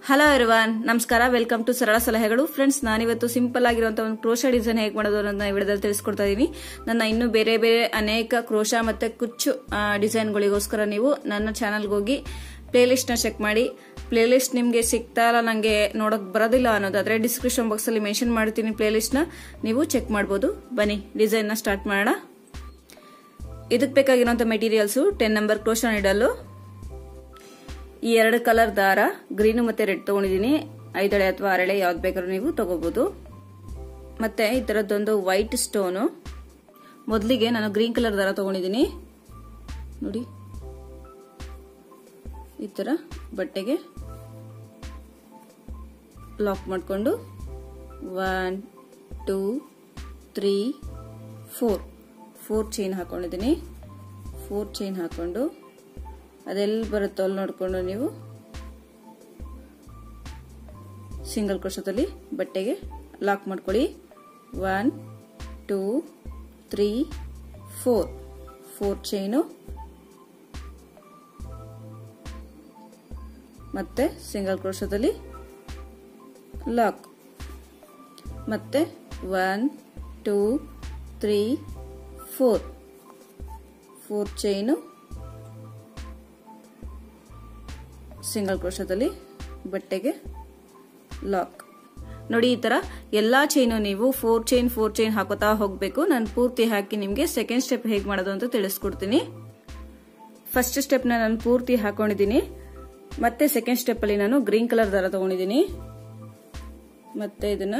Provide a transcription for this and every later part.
Hello everyone, ನಮಸ್ಕಾರ. Welcome to ಸರಳ ಸಲಹೆಗಳು. ಫ್ರೆಂಡ್ಸ್, ನಾನಿವತ್ತು ಸಿಂಪಲ್ ಆಗಿರುವಂತಹ ಒಂದು ಕ್ರೋಶಾ ಡಿಸೈನ್ ಹೇಗೆ ಮಾಡೋದು ಅನ್ನೋದನ್ನ ಈ ವಿಡಿಯೋದಲ್ಲಿ ತಿಳಿಸ್ಕೊಡ್ತಾ ಇದೀನಿ. ನನ್ನ ಇನ್ನೂ ಬೇರೆ ಬೇರೆ ಅನೇಕ ಕ್ರೋಶಾ ಮತ್ತೆ ಕುಚ್ಚು ಡಿಸೈನ್ಗಳಿಗೋಸ್ಕರ ನೀವು ನನ್ನ ಚಾನಲ್ಗೆ ಹೋಗಿ ಪ್ಲೇ ಲಿಸ್ಟ್ ನ ಚೆಕ್ ಮಾಡಿ. ಪ್ಲೇ ಲಿಸ್ಟ್ ನಿಮ್ಗೆ ಸಿಗ್ತಾ ಇಲ್ಲ, ನಂಗೆ ನೋಡಕ್ ಬರೋದಿಲ್ಲ ಅನ್ನೋದಾದ್ರೆ ಡಿಸ್ಕ್ರಿಪ್ಷನ್ ಬಾಕ್ಸ್ ಅಲ್ಲಿ ಮೆನ್ಷನ್ ಮಾಡ್ತೀನಿ. ಪ್ಲೇ ಲಿಸ್ಟ್ ನ ನೀವು ಚೆಕ್ ಮಾಡಬಹುದು. ಬನ್ನಿ ಡಿಸೈನ್ ನ ಸ್ಟಾರ್ಟ್ ಮಾಡೋಣ. ಇದಕ್ಕೆ ಬೇಕಾಗಿರುವಂತಹ ಮೆಟೀರಿಯಲ್ಸ್ 10 ನಂಬರ್ ಕ್ರೋಶಾ ನೀಡಲು, ಈ 2 ಕಲರ್ ದಾರ, ಗ್ರೀನ್ ಮತ್ತೆ ರೆಡ್ ತಗೊಂಡಿದ್ದೀನಿ. 5 ಎಳೆ ಅಥವಾ 6 ಎಳೆ ಯಾವ್ದು ಬೇಕಾದ್ರೂ ನೀವು ತಗೋಬಹುದು. ಮತ್ತೆ ಈ ತರದೊಂದು ವೈಟ್ ಸ್ಟೋನು. ಮೊದಲಿಗೆ ನಾನು ಗ್ರೀನ್ ಕಲರ್ ದಾರ ತಗೊಂಡಿದ್ದೀನಿ. ನೋಡಿ, ಈ ತರ ಬಟ್ಟೆಗೆ ಲಾಕ್ ಮಾಡಿಕೊಂಡು 1 2 3 4 ಚೈನ್ ಹಾಕೊಂಡಿದ್ದೀನಿ. 4 ಚೈನ್ ಹಾಕೊಂಡು ಅದೆಲ್ಲಿ ಬರುತ್ತೋ ಅಲ್ಲಿ ನೋಡ್ಕೊಂಡು ನೀವು ಸಿಂಗಲ್ ಕ್ರೋಶದಲ್ಲಿ ಬಟ್ಟೆಗೆ ಲಾಕ್ ಮಾಡ್ಕೊಳ್ಳಿ. 1 2 3 4 ಚೈನು, ಮತ್ತೆ ಸಿಂಗಲ್ ಕ್ರೋಶದಲ್ಲಿ ಲಾಕ್, ಮತ್ತೆ 1 2 3 4 ಚೈನು, ಸಿಂಗಲ್ ಕ್ರೋಶದಲ್ಲಿ ಬಟ್ಟೆಗೆ ಲಾಕ್. ನೋಡಿ, ಈ ತರ ಎಲ್ಲಾ ಚೈನು ನೀವು 4 ಚೈನ್ ಹಾಕೋತಾ ಹೋಗ್ಬೇಕು. ನಾನು ಪೂರ್ತಿ ಹಾಕಿ ನಿಮ್ಗೆ ಸೆಕೆಂಡ್ ಸ್ಟೆಪ್ ಹೇಗೆ ಮಾಡೋದು ಅಂತ ತಿಳಿಸ್ಕೊಡ್ತೀನಿ. ಫಸ್ಟ್ ಸ್ಟೆಪ್ ನಾನು ಪೂರ್ತಿ ಹಾಕೊಂಡಿದ್ದೀನಿ. ಮತ್ತೆ ಸೆಕೆಂಡ್ ಸ್ಟೆಪ್ ಅಲ್ಲಿ ನಾನು ಗ್ರೀನ್ ಕಲರ್ ದಾರ ತಗೊಂಡಿದ್ದೀನಿ. ಮತ್ತೆ ಇದನ್ನ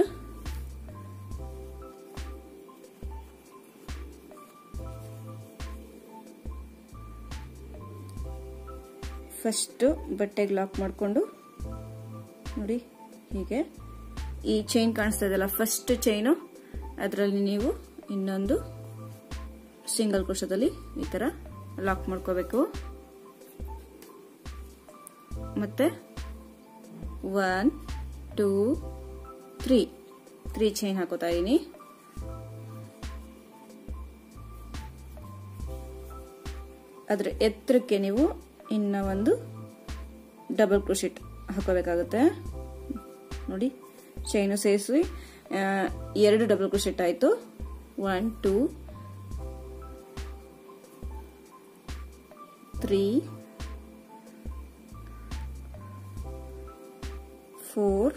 ಫಸ್ಟ್ ಬಟ್ಟೆಗೆ ಲಾಕ್ ಮಾಡಿಕೊಂಡು, ನೋಡಿ ಹೀಗೆ ಈ ಚೈನ್ ಕಾಣಿಸ್ತಾ ಇದೆಯಲ್ಲ, ಫಸ್ಟ್ ಚೈನು, ಅದರಲ್ಲಿ ನೀವು ಇನ್ನೊಂದು ಸಿಂಗಲ್ ಕ್ರೋಶದಲ್ಲಿ ಈ ತರ ಲಾಕ್ ಮಾಡ್ಕೋಬೇಕು. ಮತ್ತೆ 1 2 3 ಚೈನ್ ಹಾಕೋತಾ ಇದೀನಿ. ಅದ್ರ ಎತ್ತರಕ್ಕೆ ನೀವು ಇನ್ನ ಒಂದು ಡಬಲ್ ಕ್ರೋಶೆಟ್ ಹಾಕೋಬೇಕಾಗುತ್ತೆ. ನೋಡಿ, ಚೈನು ಸೇರಿಸಿ 2 ಡಬಲ್ ಕ್ರೋಶೆಟ್ ಆಯ್ತು. 1 2 3 4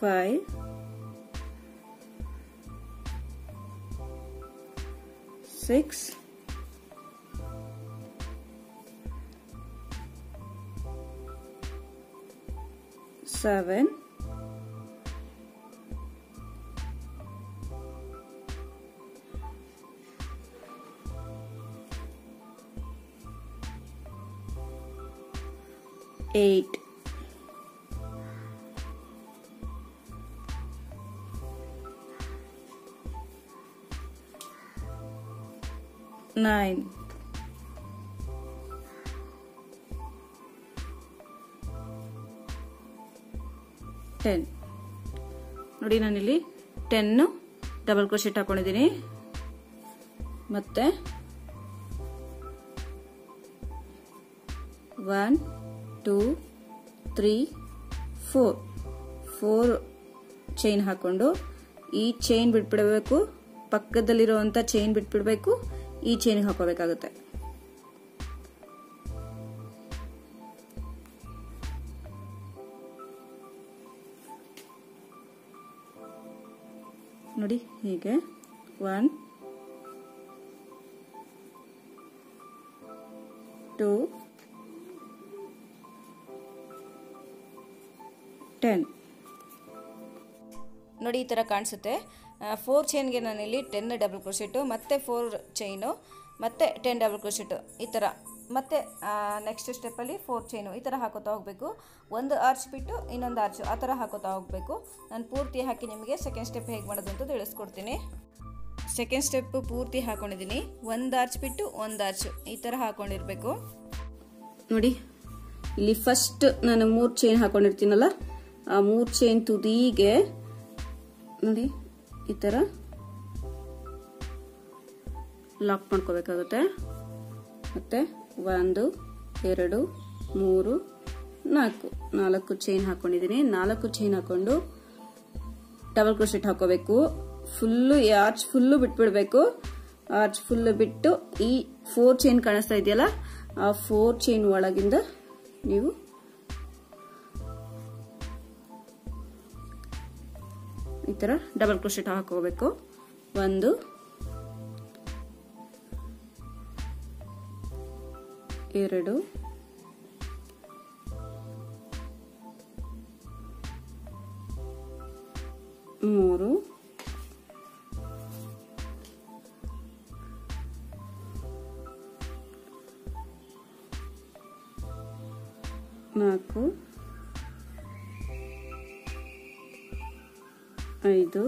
5 6 7 8 9 10. ನೋಡಿ, ನಾನಿಲ್ಲಿ 10 ಡಬಲ್ ಕ್ರೋಶೆಟ್ ಹಾಕೊಂಡಿದ್ದೀನಿ. ಮತ್ತೆ 1 2 3 4 ಚೈನ್ ಹಾಕೊಂಡು ಈ ಚೈನ್ ಬಿಟ್ಬಿಡಬೇಕು, ಪಕ್ಕದಲ್ಲಿರುವಂತ ಚೈನ್ ಬಿಟ್ಬಿಡ್ಬೇಕು, ಈ ಚೈನ್ ಹಾಕೋಬೇಕಾಗುತ್ತೆ. ನೋಡಿ, ಹೀಗೆ 1 2 10. ನೋಡಿ, ಈ ತರ ಕಾಣಿಸುತ್ತೆ. 4 ಚೈನ್ಗೆ ನಾನಿಲ್ಲಿ 10 ಡಬಲ್ ಕ್ರೋಶೆಟ್, ಮತ್ತೆ 4 ಚೈನು, ಮತ್ತೆ 10 ಡಬಲ್ ಕ್ರೋಶೆಟ್, ಈ ತರ. ಮತ್ತೆ ನೆಕ್ಸ್ಟ್ ಸ್ಟೆಪ್ ಅಲ್ಲಿ 4 ಚೈನು ಈ ತರ ಹಾಕೋತಾ ಹೋಗ್ಬೇಕು. ಒಂದು ಆರ್ಚ್ ಬಿಟ್ಟು ಇನ್ನೊಂದು ಆರ್ಚ್ ಆ ತರ ಹಾಕೋತಾ ಹೋಗ್ಬೇಕು. ನಾನು ಪೂರ್ತಿ ಹಾಕಿ ನಿಮಗೆ ಸೆಕೆಂಡ್ ಸ್ಟೆಪ್ ಹೇಗೆ ಮಾಡೋದು ಅಂತ ತಿಳಿಸ್ಕೊಡ್ತೀನಿ. ಸೆಕೆಂಡ್ ಸ್ಟೆಪ್ ಪೂರ್ತಿ ಹಾಕೊಂಡಿದ್ದೀನಿ. ಒಂದು ಆರ್ಚ್ ಬಿಟ್ಟು ಒಂದು ಆರ್ಚ್ ಈ ತರ ಹಾಕೊಂಡಿರ್ಬೇಕು. ನೋಡಿ, ಇಲ್ಲಿ ಫಸ್ಟ್ ನಾನು 3 ಚೈನ್ ಹಾಕೊಂಡಿರ್ತೀನಲ್ಲ, ಆ 3 ಚೈನ್ ತುದಿಗೆ ನೋಡಿ ಈ ತರ ಲಾಕ್ ಮಾಡ್ಕೋಬೇಕಾಗುತ್ತೆ. ಮತ್ತೆ 1 2 3 4 ಚೈನ್ ಹಾಕೊಂಡಿದ್ದೀನಿ. 4 ಚೈನ್ ಹಾಕೊಂಡು ಡಬಲ್ ಕ್ರೋಶೆಟ್ ಹಾಕೋಬೇಕು. ಫುಲ್ಲು ಆರ್ಚ್ ಫುಲ್ಲು ಬಿಟ್ಬಿಡ್ಬೇಕು. ಆರ್ಚ್ ಫುಲ್ ಬಿಟ್ಟು ಈ 4 ಚೈನ್ ಕಾಣಿಸ್ತಾ ಇದೆಯಲ್ಲ, ಆ 4 ಚೈನ್ ಒಳಗಿಂದ ನೀವು ಈ ತರ ಡಬಲ್ ಕ್ರೋಶೆಟ್ ಹಾಕೋಬೇಕು. 1 2 3 4 5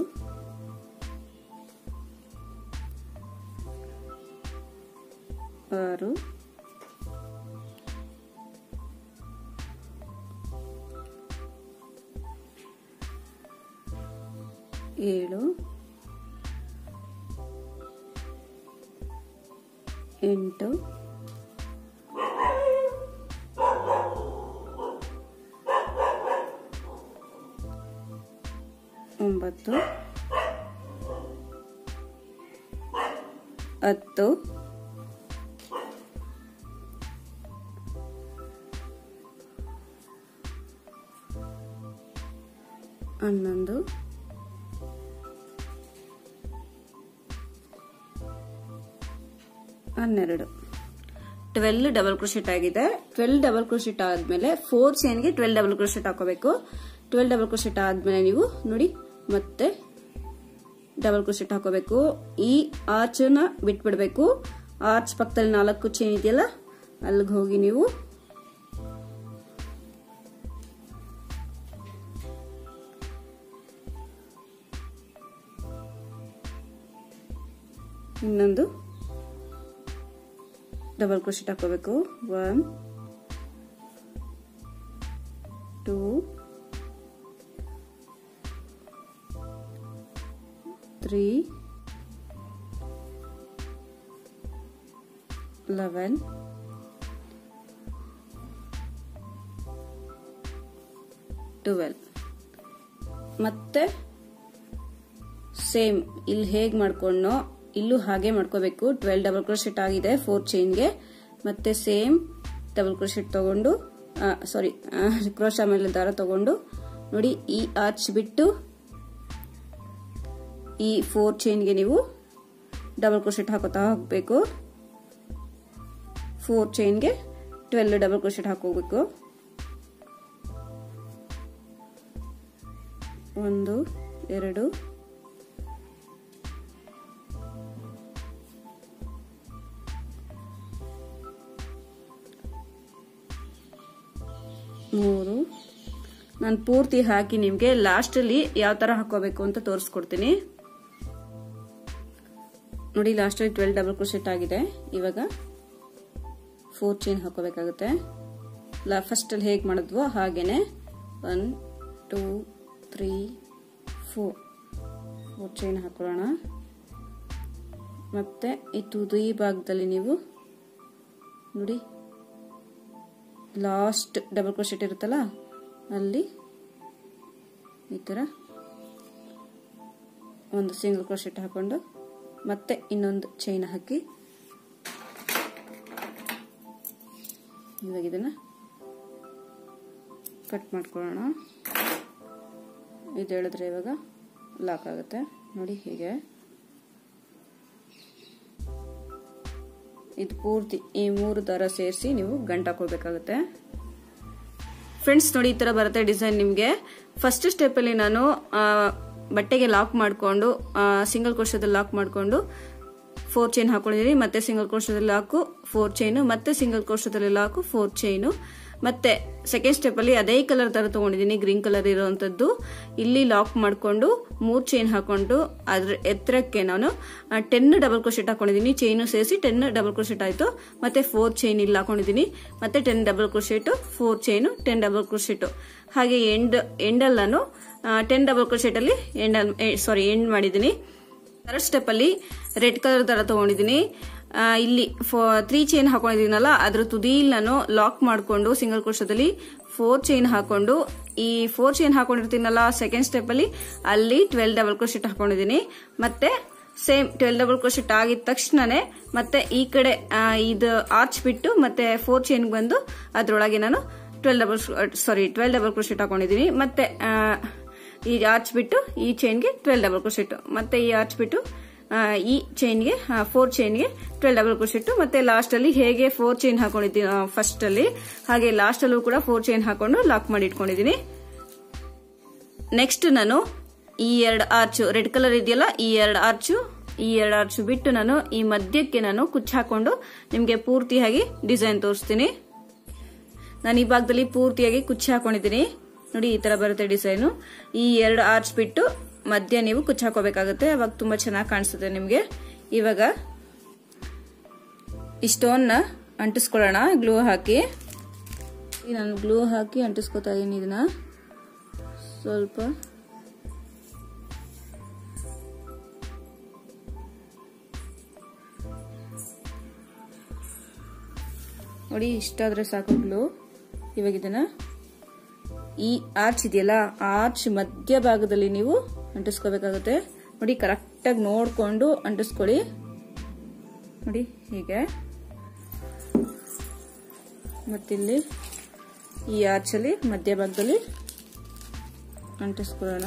6 7 8 9 10 11 12 12 ಡಬಲ್ ಕ್ರೋಶೆಟ್ ಆಗಿದೆ. 12 ಡಬಲ್ ಕ್ರೋಶೆಟ್ ಆದ್ಮೇಲೆ 4 ಚೈನ್ಗೆ 12 ಡಬಲ್ ಕ್ರೋಶೆಟ್ ಹಾಕೋಬೇಕು. 12 ಡಬಲ್ ಕ್ರೋಶೆಟ್ ಆದ್ಮೇಲೆ ನೀವು ನೋಡಿ ಮತ್ತೆ ಡಬಲ್ ಕ್ರೋಶೆಟ್ ಹಾಕೋಬೇಕು. ಈ ಆರ್ಚ್ ನ ಬಿಟ್ಬಿಡ್ಬೇಕು. ಆರ್ಚ್ ಪಕ್ಕದಲ್ಲಿ 4 ಚೈನ್ ಇದೆಯಲ್ಲ, ಅಲ್ಲಿಗೆ ಹೋಗಿ ನೀವು ಇನ್ನೊಂದು ಡಬಲ್ ಕ್ರೋಶೆಟ್ ಹಾಕೋಬೇಕು. 1 2 3 11 12 ಮತ್ತೆ ಸೇಮ್ ಇಲ್ಲಿ ಹೇಗ್ ಮಾಡ್ಕೊಂಡೋ ಇಲ್ಲೂ ಹಾಗೆ ಮಾಡ್ಕೋಬೇಕು. 12 ಡಬಲ್ ಕ್ರೋಶೆಟ್ ಆಗಿದೆ 4 ಚೈನ್ಗೆ. ಮತ್ತೆ ಸೇಮ್ ಡಬಲ್ ಕ್ರೋಶೆಟ್ ತಗೊಂಡು ಕ್ರೋಶಾ ಮೇಲೆ ದಾರ ತಗೊಂಡು ನೋಡಿ ಈ ಆರ್ಚ್ ಬಿಟ್ಟು ಈ 4 ಚೈನ್ಗೆ ನೀವು ಡಬಲ್ ಕ್ರೋಶೆಟ್ ಹಾಕೋತಾ ಹೋಗ್ಬೇಕು. 4 ಚೈನ್ಗೆ 12 ಡಬಲ್ ಕ್ರೋಶೆಟ್ ಹಾಕೋಬೇಕು. 1 2 3 ನಾನು ಪೂರ್ತಿ ಹಾಕಿ ನಿಮ್ಗೆ ಲಾಸ್ಟ್ ಅಲ್ಲಿ ಯಾವ ತರ ಹಾಕೋಬೇಕು ಅಂತ ತೋರಿಸ್ಕೊಡ್ತೀನಿ ನೋಡಿ. ಲಾಸ್ಟ್ ಅಲ್ಲಿ 12 ಡಬಲ್ ಕ್ರೋಶೆಟ್ ಆಗಿದೆ. ಇವಾಗ 4 ಚೈನ್ ಹಾಕೋಬೇಕಾಗುತ್ತೆ. ಫಸ್ಟ್ ಅಲ್ಲಿ ಹೇಗೆ ಮಾಡಿದ್ವೋ ಹಾಗೇನೆ 1 2 3 4 ಚೈನ್ ಹಾಕೊಳ್ಳೋಣ. ಮತ್ತೆ ಈ ತುದಿ ಭಾಗದಲ್ಲಿ ನೀವು ನೋಡಿ ಲಾಸ್ಟ್ ಡಬಲ್ ಕ್ರೋಶೆಟ್ ಇರುತ್ತಲ್ಲ, ಅಲ್ಲಿ ಈ ತರ ಒಂದು ಸಿಂಗಲ್ ಕ್ರೋಶೆಟ್ ಹಾಕೊಂಡು ಮತ್ತೆ ಇನ್ನೊಂದು ಚೈನ್ ಹಾಕಿ ಇವಾಗ ಇದನ್ನ ಕಟ್ ಮಾಡ್ಕೊಳ್ಳೋಣ. ಇದು ಹೇಳಿದ್ರೆ ಇವಾಗ ಲಾಕ್ ಆಗುತ್ತೆ ನೋಡಿ. ಹೀಗೆ ಇದು ಪೂರ್ತಿ ಈ 3 ದಾರ ಸೇರಿಸಿ ನೀವು ಗಂಟು ಹಾಕೊಳ್ಬೇಕಾಗುತ್ತೆ. ಫ್ರೆಂಡ್ಸ್ ನೋಡಿ ಈ ತರ ಬರುತ್ತೆ ಡಿಸೈನ್ ನಿಮ್ಗೆ. ಫಸ್ಟ್ ಸ್ಟೆಪ್ ಅಲ್ಲಿ ನಾನು ಬಟ್ಟೆಗೆ ಲಾಕ್ ಮಾಡ್ಕೊಂಡು ಸಿಂಗಲ್ ಕ್ರೋಶದಲ್ಲಿ ಲಾಕ್ ಮಾಡ್ಕೊಂಡು 4 ಚೈನ್ ಹಾಕೊಂಡಿದ್ದೀನಿ. ಮತ್ತೆ ಸಿಂಗಲ್ ಕ್ರೋಶದಲ್ಲಿ ಲಾಕು 4 ಚೈನು, ಮತ್ತೆ ಸಿಂಗಲ್ ಕ್ರೋಶದಲ್ಲಿ ಲಾಕು 4 ಚೈನು. ಮತ್ತೆ ಸೆಕೆಂಡ್ ಸ್ಟೆಪ್ ಅಲ್ಲಿ ಅದೇ ಕಲರ್ ತರ ತಗೊಂಡಿದ್ದೀನಿ, ಗ್ರೀನ್ ಕಲರ್ ಇರುವಂತದ್ದು. ಇಲ್ಲಿ ಲಾಕ್ ಮಾಡ್ಕೊಂಡು 3 ಚೈನ್ ಹಾಕೊಂಡು ಅದ್ರ ಎತ್ತರಕ್ಕೆ ನಾನು 10 ಡಬಲ್ ಕ್ರೋಶೆಟ್ ಹಾಕೊಂಡಿದ್ದೀನಿ. ಚೈನು ಸೇರಿಸಿ 10 ಡಬಲ್ ಕ್ರೋಶೆಟ್ ಆಯ್ತು. ಮತ್ತೆ 4 ಚೈನ್ ಇಲ್ಲಿ ಹಾಕೊಂಡಿದ್ದೀನಿ. ಮತ್ತೆ 10 double crochet, 4 chain, 10 double crochet. ಹಾಗೆ ಎಂಡಲ್ಲಿ ನಾನು 10 ಡಬಲ್ ಕ್ರೋಶೆಟ್ ಅಲ್ಲಿ ಎಂಡ್ ಮಾಡಿದ್ದೀನಿ. ಥರ್ಡ್ ಸ್ಟೆಪ್ ಅಲ್ಲಿ ರೆಡ್ ಕಲರ್ ದಾರ ತಗೊಂಡಿದ್ದೀನಿ. ಇಲ್ಲಿ 3 ಚೈನ್ ಹಾಕೊಂಡಿದ್ದೀನಲ್ಲ, ಅದ್ರ ತುದಿಯಲ್ಲಿ ನಾನು ಲಾಕ್ ಮಾಡ್ಕೊಂಡು ಸಿಂಗಲ್ ಕ್ರೋಶದಲ್ಲಿ 4 ಚೈನ್ ಹಾಕೊಂಡು, ಈ 4 ಚೈನ್ ಹಾಕೊಂಡಿರ್ತೀನಲ್ಲ ಸೆಕೆಂಡ್ ಸ್ಟೆಪ್ ಅಲ್ಲಿ, ಅಲ್ಲಿ 12 ಡಬಲ್ ಕ್ರೋಶೆಟ್ ಹಾಕೊಂಡಿದ್ದೀನಿ. ಮತ್ತೆ ಸೇಮ್ 12 ಡಬಲ್ ಕ್ರೋಶೆಟ್ ಆಗಿದ ತಕ್ಷಣನೇ ಮತ್ತೆ ಈ ಕಡೆ ಇದು ಆರ್ಚ್ ಬಿಟ್ಟು ಮತ್ತೆ 4 ಚೈನ್ ಬಂದು ಅದ್ರೊಳಗೆ ನಾನು 12 ಡಬಲ್ ಕ್ರೋಶೆಟ್ ಹಾಕೊಂಡಿದ್ದೀನಿ. ಮತ್ತೆ ಈ ಆರ್ಚ್ ಬಿಟ್ಟು ಈ ಚೈನ್ಗೆ 12 ಡಬಲ್ ಕ್ರೋಶೆಟ್, ಮತ್ತೆ ಈ ಆರ್ಚ್ ಬಿಟ್ಟು ಈ ಚೈನ್ಗೆ 4 ಚೈನ್ಗೆ 12 ಡಬಲ್ ಕ್ರೋಶೆಟ್. ಮತ್ತೆ ಲಾಸ್ಟ್ ಅಲ್ಲಿ ಹೇಗೆ 4 ಚೈನ್ ಹಾಕೊಂಡಿದ್ದೀನಿ ಫಸ್ಟ್ ಅಲ್ಲಿ, ಹಾಗೆ ಲಾಸ್ಟ್ ಅಲ್ಲೂ ಕೂಡ 4 ಚೈನ್ ಹಾಕೊಂಡು ಲಾಕ್ ಮಾಡಿ ಇಟ್ಕೊಂಡಿದ್ದೀನಿ. ನೆಕ್ಸ್ಟ್ ನಾನು ಈ 2 ಆರ್ಚ್ ರೆಡ್ ಕಲರ್ ಇದೆಯಲ್ಲ, ಈ 2 ಆರ್ಚ್ ಬಿಟ್ಟು ನಾನು ಈ ಮಧ್ಯಕ್ಕೆ ನಾನು ಕುಚ್ಚು ಹಾಕೊಂಡು ನಿಮ್ಗೆ ಪೂರ್ತಿಯಾಗಿ ಡಿಸೈನ್ ತೋರಿಸ್ತೀನಿ. ನಾನು ಈ ಭಾಗದಲ್ಲಿ ಪೂರ್ತಿಯಾಗಿ ಕುಚ್ಚು ಹಾಕೊಂಡಿದ್ದೀನಿ ನೋಡಿ, ಈ ತರ ಬರುತ್ತೆ ಡಿಸೈನು. ಈ 2 ಆರ್ಚ್ ಬಿಟ್ಟು ಮಧ್ಯ ನೀವು ಕುಚ್ಚು ಹಾಕೋಬೇಕಾಗುತ್ತೆ, ಅವಾಗ ತುಂಬಾ ಚೆನ್ನಾಗಿ ಕಾಣಿಸುತ್ತೆ ನಿಮ್ಗೆ. ಇವಾಗ ಈ ಸ್ಟೋನ್ ನ ಅಂಟಿಸ್ಕೊಳ್ಳೋಣ ಗ್ಲೂ ಹಾಕಿ. ನಾನು ಗ್ಲೂ ಹಾಕಿ ಅಂಟಿಸ್ಕೊತಾ ಇದೀನಿ. ಇದನ್ನ ಸ್ವಲ್ಪ ನೋಡಿ, ಇಷ್ಟಾದ್ರೆ ಸಾಕು ಗ್ಲೂ. ಇವಾಗ ಇದನ್ನ ಈ ಆರ್ಚ್ ಇದೆಯಲ್ಲ, ಆರ್ಚ್ ಮಧ್ಯ ಭಾಗದಲ್ಲಿ ನೀವು ಅಂಟಿಸ್ಕೋಬೇಕಾಗುತ್ತೆ ನೋಡಿ. ಕರೆಕ್ಟಾಗಿ ನೋಡ್ಕೊಂಡು ಅಂಟಿಸ್ಕೊಳ್ಳಿ ನೋಡಿ, ಹೀಗೆ. ಮತ್ತಿಲ್ಲಿ ಈ ಆರ್ಚ್ ಅಲ್ಲಿ ಮಧ್ಯ ಭಾಗದಲ್ಲಿ ಅಂಟಿಸ್ಕೊಳ್ಳೋಣ.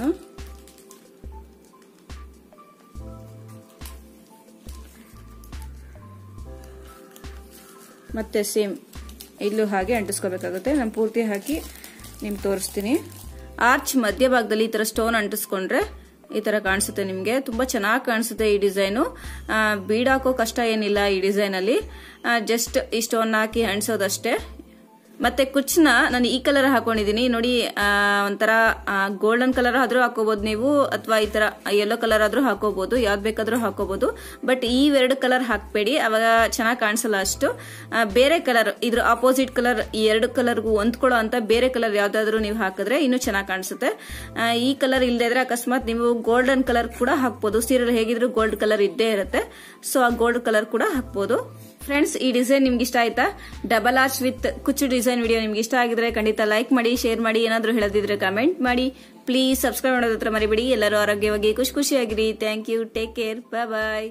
ಮತ್ತೆ ಸೇಮ್ ಇಲ್ಲೂ ಹಾಗೆ ಅಂಟಿಸ್ಕೋಬೇಕಾಗುತ್ತೆ. ನಾನು ಪೂರ್ತಿ ಹಾಕಿ ನಿಮ್ಗೆ ತೋರಿಸ್ತೀನಿ. ಆರ್ಚ್ ಮಧ್ಯ ಭಾಗದಲ್ಲಿ ಈ ತರ ಸ್ಟೋನ್ ಅಂಟಿಸ್ಕೊಂಡ್ರೆ ಈ ತರ ಕಾಣಿಸುತ್ತೆ ನಿಮ್ಗೆ. ತುಂಬಾ ಚೆನ್ನಾಗಿ ಕಾಣಿಸುತ್ತೆ ಈ ಡಿಸೈನು. ಬೀಡ್ ಹಾಕೋ ಕಷ್ಟ ಏನಿಲ್ಲ ಈ ಡಿಸೈನ್ ಅಲ್ಲಿ, ಜಸ್ಟ್ ಈ ಸ್ಟೋನ್ ಹಾಕಿ ಅಂಟಿಸೋದಷ್ಟೇ. ಮತ್ತೆ ಕುಚ್ಚನ್ನ ನಾನು ಈ ಕಲರ್ ಹಾಕೊಂಡಿದೀನಿ ನೋಡಿ, ಒಂಥರ ಗೋಲ್ಡನ್ ಕಲರ್ ಆದ್ರೂ ಹಾಕೋಬಹುದು ನೀವು, ಅಥವಾ ಈ ತರ ಯೆಲ್ಲೋ ಕಲರ್ ಆದ್ರೂ ಹಾಕೋಬಹುದು, ಯಾವ್ದು ಬೇಕಾದ್ರೂ ಹಾಕೋಬಹುದು. ಬಟ್ ಈ 2 ಕಲರ್ ಹಾಕ್ಬೇಡಿ, ಅವಾಗ ಚೆನ್ನಾಗಿ ಕಾಣಿಸಲ್ಲ ಅಷ್ಟು. ಬೇರೆ ಕಲರ್, ಇದ್ರ ಆಪೋಸಿಟ್ ಕಲರ್, ಈ 2 ಕಲರ್ಗೂ ಹೊಂದ್ಕೊಳ್ಳೋ ಅಂತ ಬೇರೆ ಕಲರ್ ಯಾವ್ದಾದ್ರು ನೀವು ಹಾಕಿದ್ರೆ ಇನ್ನೂ ಚೆನ್ನಾಗಿ ಕಾಣಿಸುತ್ತೆ. ಈ ಕಲರ್ ಇಲ್ಲದೆ ಇದ್ರೆ ಅಕಸ್ಮಾತ್ ನೀವು ಗೋಲ್ಡನ್ ಕಲರ್ ಕೂಡ ಹಾಕ್ಬೋದು. ಸೀರೆ ಹೇಗಿದ್ರು ಗೋಲ್ಡ್ ಕಲರ್ ಇದ್ದೇ ಇರುತ್ತೆ, ಸೊ ಆ ಗೋಲ್ಡ್ ಕಲರ್ ಕೂಡ ಹಾಕ್ಬೋದು. ಫ್ರೆಂಡ್ಸ್, ಈ ಡಿಸೈನ್ ನಿಮ್ಗೆ ಇಷ್ಟ ಆಯ್ತಾ? ಡಬಲ್ ಆರ್ಚ್ ವಿತ್ ಕುಚ್ಚು ಡಿಸೈನ್ ವಿಡಿಯೋ ನಿಮ್ಗೆ ಇಷ್ಟ ಆಗಿದ್ರೆ ಖಂಡಿತ ಲೈಕ್ ಮಾಡಿ, ಶೇರ್ ಮಾಡಿ, ಏನಾದ್ರೂ ಹೇಳದಿದ್ರೆ ಕಮೆಂಟ್ ಮಾಡಿ. ಪ್ಲೀಸ್ ಸಬ್ಸ್ಕ್ರೈಬ್ ಮಾಡೋದ್ರ ಮರಿಬೇಡಿ. ಎಲ್ಲರೂ ಆರೋಗ್ಯವಾಗಿ ಖುಷಿಯಾಗಿರಿ. Thank you. Take care. Bye.